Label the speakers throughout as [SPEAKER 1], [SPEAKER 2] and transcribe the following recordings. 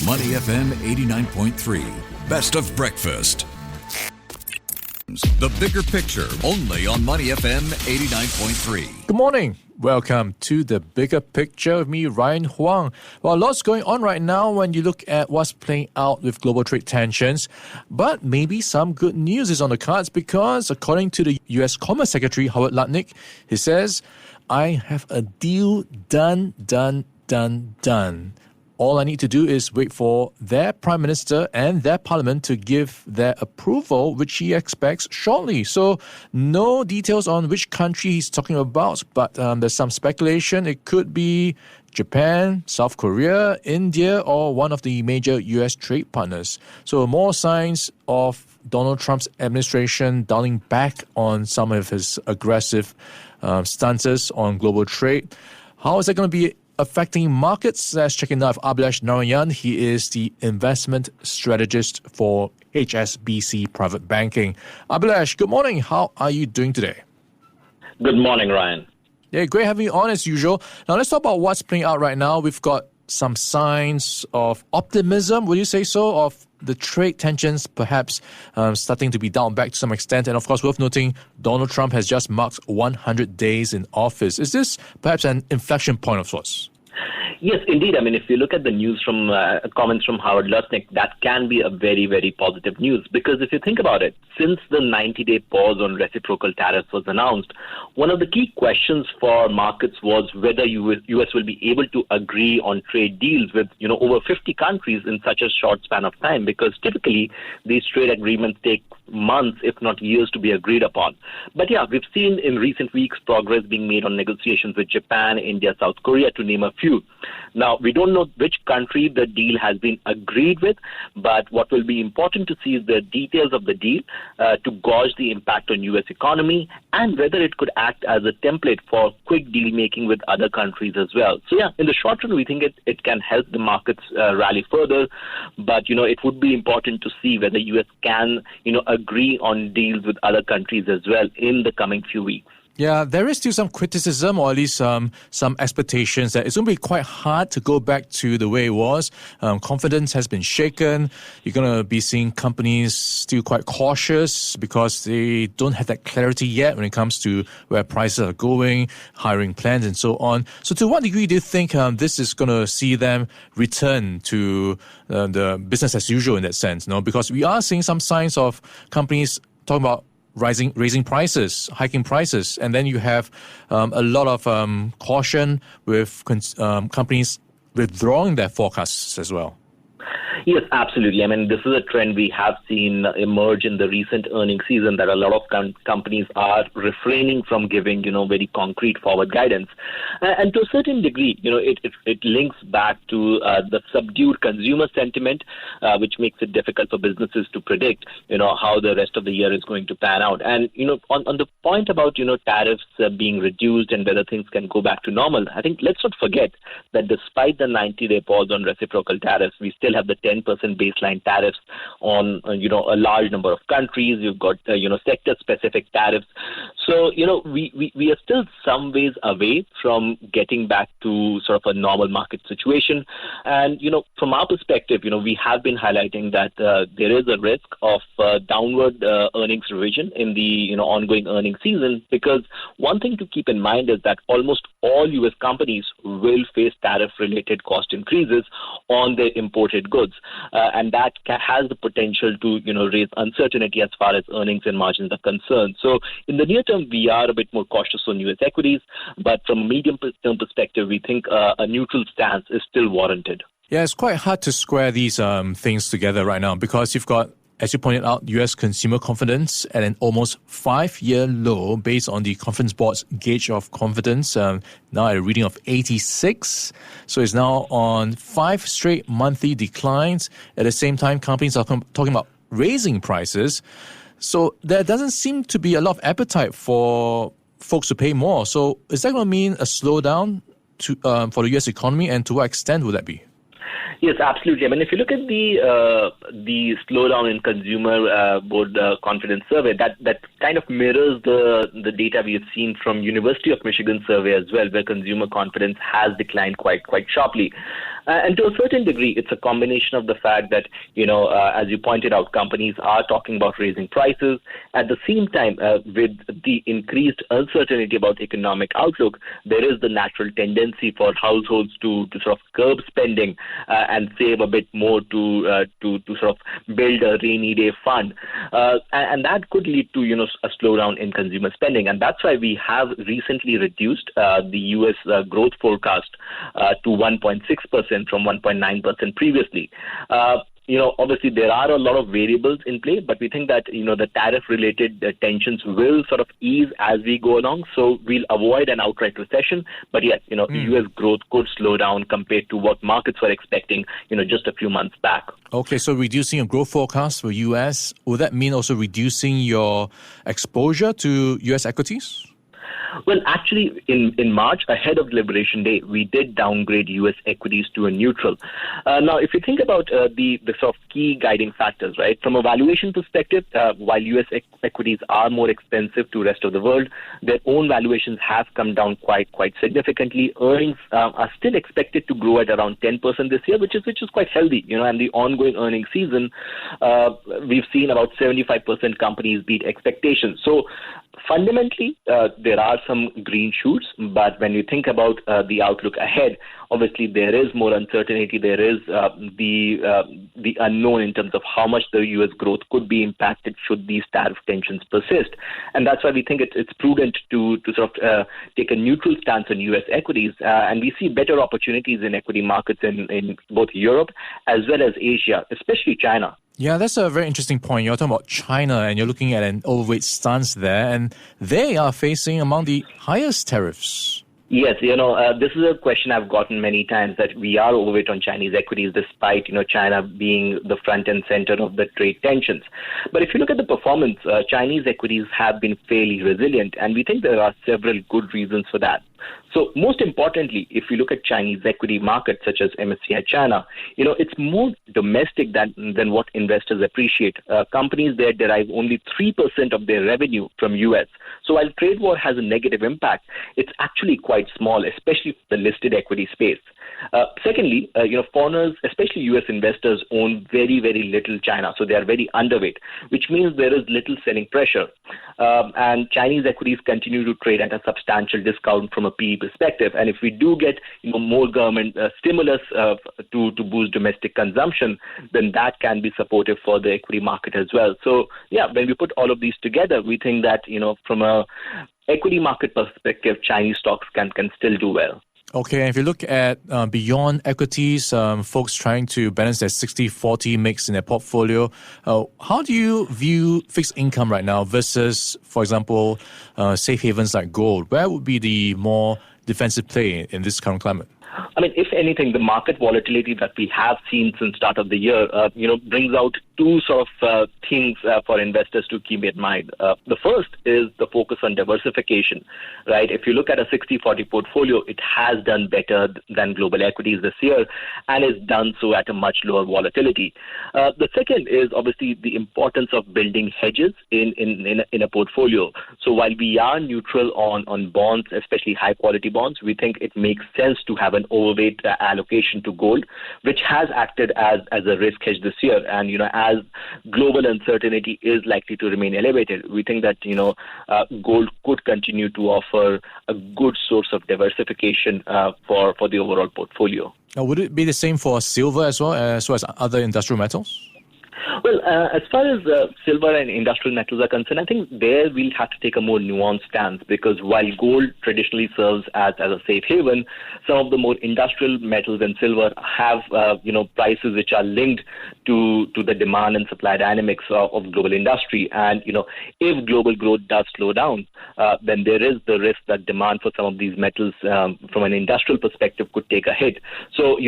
[SPEAKER 1] Money FM 89.3. Best of breakfast. The bigger picture, only on Money FM 89.3.
[SPEAKER 2] Good morning. Welcome to The Bigger Picture with me, Ryan Huang. Well, lots going on right now when you look at what's playing out with global trade tensions. But maybe some good news is on the cards because according to the U.S. Commerce Secretary, Howard Lutnick, he says, I have a deal done. All I need to do is wait for their Prime Minister and their Parliament to give their approval, which he expects shortly. So no details on which country he's talking about, but there's some speculation. It could be Japan, South Korea, India, or one of the major U.S. trade partners. So more signs of Donald Trump's administration dialing back on some of his aggressive stances on global trade. How is that going to be affecting markets? Let's check in out with Abhilash Narayan. He is the investment strategist for HSBC Private Banking. Abhilash, good morning. How are you doing today?
[SPEAKER 3] Good morning, Ryan.
[SPEAKER 2] Yeah, great having you on as usual. Now let's talk about what's playing out right now. We've got some signs of optimism, would you say so, of the trade tensions perhaps starting to be down back to some extent. And of course, worth noting, Donald Trump has just marked 100 days in office. Is this perhaps an inflection point of sorts?
[SPEAKER 3] Yes, indeed. I mean, if you look at the news from comments from Howard Lutnick, that can be a very, very positive news. Because if you think about it, since the 90-day pause on reciprocal tariffs was announced, one of the key questions for markets was whether U.S. will be able to agree on trade deals with, over 50 countries in such a short span of time. Because typically, these trade agreements take months, if not years, to be agreed upon. But yeah, we've seen in recent weeks progress being made on negotiations with Japan, India, South Korea, to name a few. Now, we don't know which country the deal has been agreed with, but what will be important to see is the details of the deal to gauge the impact on U.S. economy and whether it could act as a template for quick deal making with other countries as well. So yeah, in the short run, we think it can help the markets rally further, but it would be important to see whether U.S. can agree on deals with other countries as well in the coming few weeks.
[SPEAKER 2] Yeah, there is still some criticism, or at least some expectations that it's going to be quite hard to go back to the way it was. Confidence has been shaken. You're going to be seeing companies still quite cautious because they don't have that clarity yet when it comes to where prices are going, hiring plans, and so on. So to what degree do you think this is going to see them return to the business as usual in that sense? Because we are seeing some signs of companies talking about raising prices, hiking prices, and then you have a lot of caution with companies withdrawing their forecasts as well.
[SPEAKER 3] Yes, absolutely. I mean, this is a trend we have seen emerge in the recent earnings season, that a lot of companies are refraining from giving, very concrete forward guidance. And to a certain degree, it links back to the subdued consumer sentiment, which makes it difficult for businesses to predict, how the rest of the year is going to pan out. And, on the point about, tariffs being reduced and whether things can go back to normal, I think let's not forget that despite the 90-day pause on reciprocal tariffs, we still have the 10% baseline tariffs on, a large number of countries. You've got, sector-specific tariffs. So, we are still some ways away from getting back to sort of a normal market situation. And, from our perspective, we have been highlighting that there is a risk of downward earnings revision in the, ongoing earnings season, because one thing to keep in mind is that almost all U.S. companies will face tariff-related cost increases on their imported goods. And that has the potential to, raise uncertainty as far as earnings and margins are concerned. So in the near term, we are a bit more cautious on U.S. equities, but from a medium-term perspective, we think a neutral stance is still warranted.
[SPEAKER 2] Yeah, it's quite hard to square these things together right now because you've got, as you pointed out, U.S. consumer confidence at an almost 5-year low based on the Conference Board's gauge of confidence, now at a reading of 86. So it's now on 5 straight monthly declines. At the same time, companies are talking about raising prices. So there doesn't seem to be a lot of appetite for folks to pay more. So is that going to mean a slowdown for the U.S. economy, and to what extent would that be?
[SPEAKER 3] Yes, absolutely. I mean, if you look at the slowdown in consumer board confidence survey, that kind of mirrors the data we have seen from University of Michigan survey as well, where consumer confidence has declined quite sharply. And to a certain degree, it's a combination of the fact that, as you pointed out, companies are talking about raising prices. At the same time, with the increased uncertainty about economic outlook, there is the natural tendency for households to sort of curb spending and save a bit more to sort of build a rainy day fund. And that could lead to, a slowdown in consumer spending. And that's why we have recently reduced the U.S. Growth forecast to 1.6%. From 1.9% previously. Obviously there are a lot of variables in play, but we think that, the tariff-related tensions will sort of ease as we go along. So we'll avoid an outright recession. But yes, U.S. growth could slow down compared to what markets were expecting, just a few months back.
[SPEAKER 2] Okay, so reducing your growth forecast for U.S., will that mean also reducing your exposure to U.S. equities?
[SPEAKER 3] Well, actually, in March, ahead of Liberation Day, we did downgrade U.S. equities to a neutral. Now, if you think about the sort of key guiding factors, right, from a valuation perspective, while U.S. equities are more expensive to the rest of the world, their own valuations have come down quite significantly. Earnings are still expected to grow at around 10% this year, which is quite healthy. And the ongoing earnings season, we've seen about 75% companies beat expectations. So fundamentally, there are some green shoots, but when you think about the outlook ahead, obviously there is more uncertainty. There is the unknown in terms of how much the U.S. growth could be impacted should these tariff tensions persist. And that's why we think it's prudent to sort of take a neutral stance on U.S. equities. And we see better opportunities in equity markets in both Europe as well as Asia, especially China.
[SPEAKER 2] Yeah, that's a very interesting point. You're talking about China and you're looking at an overweight stance there, and they are facing among the highest tariffs.
[SPEAKER 3] Yes, this is a question I've gotten many times, that we are overweight on Chinese equities despite, China being the front and center of the trade tensions. But if you look at the performance, Chinese equities have been fairly resilient, and we think there are several good reasons for that. So most importantly, if you look at Chinese equity markets such as MSCI China, it's more domestic than what investors appreciate. Companies there derive only 3% of their revenue from U.S. So while trade war has a negative impact, it's actually quite small, especially for the listed equity space. Secondly, foreigners, especially U.S. investors, own very, very little China. So they are very underweight, which means there is little selling pressure. And Chinese equities continue to trade at a substantial discount from a PE perspective. And if we do get more government stimulus to boost domestic consumption, then that can be supportive for the equity market as well. So, when we put all of these together, we think that, from a equity market perspective, Chinese stocks can still do well.
[SPEAKER 2] Okay, and if you look at beyond equities, folks trying to balance their 60-40 mix in their portfolio, how do you view fixed income right now versus, for example, safe havens like gold? Where would be the more defensive play in this current climate?
[SPEAKER 3] I mean, if anything, the market volatility that we have seen since start of the year, brings out two sort of things for investors to keep in mind. The first is the focus on diversification, right? If you look at a 60-40 portfolio, it has done better than global equities this year and is done so at a much lower volatility. The second is obviously the importance of building hedges in a portfolio. So while we are neutral on bonds, especially high-quality bonds, we think it makes sense to have an overweight allocation to gold, which has acted as a risk hedge this year. And, as global uncertainty is likely to remain elevated, we think that, gold could continue to offer a good source of diversification for the overall portfolio.
[SPEAKER 2] Would it be the same for silver as well as other industrial metals?
[SPEAKER 3] Well, as far as silver and industrial metals are concerned, I think there we'll have to take a more nuanced stance, because while gold traditionally serves as a safe haven, some of the more industrial metals and silver have, prices which are linked to the demand and supply dynamics of global industry. And, if global growth does slow down, then there is the risk that demand for some of these metals from an industrial perspective could take a hit. So,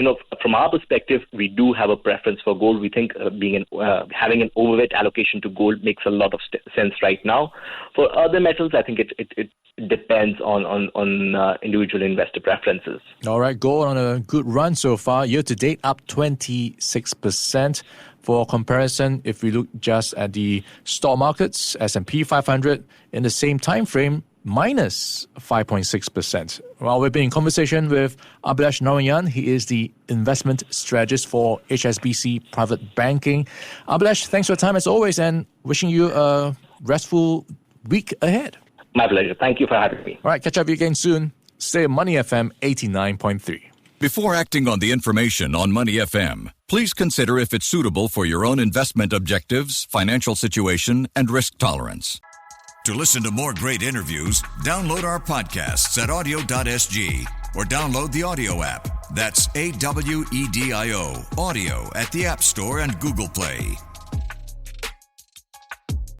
[SPEAKER 3] from our perspective, we do have a preference for gold. We think having an overweight allocation to gold makes a lot of sense right now. For other metals, I think it depends on individual investor preferences.
[SPEAKER 2] All right, gold on a good run so far. Year to date, up 26%. For comparison, if we look just at the stock markets, S&P 500, in the same time frame, minus 5.6%. Well, we've been in conversation with Abhilash Narayan. He is the investment strategist for HSBC Private Banking. Abhilash, thanks for your time as always, and wishing you a restful week ahead.
[SPEAKER 3] My pleasure. Thank you for having me.
[SPEAKER 2] All right, catch up with you again soon. Stay on Money FM 89.3.
[SPEAKER 1] Before acting on the information on Money FM, please consider if it's suitable for your own investment objectives, financial situation, and risk tolerance. To listen to more great interviews, download our podcasts at audio.sg or download the audio app. That's AWEDIO, audio at the App Store and Google Play.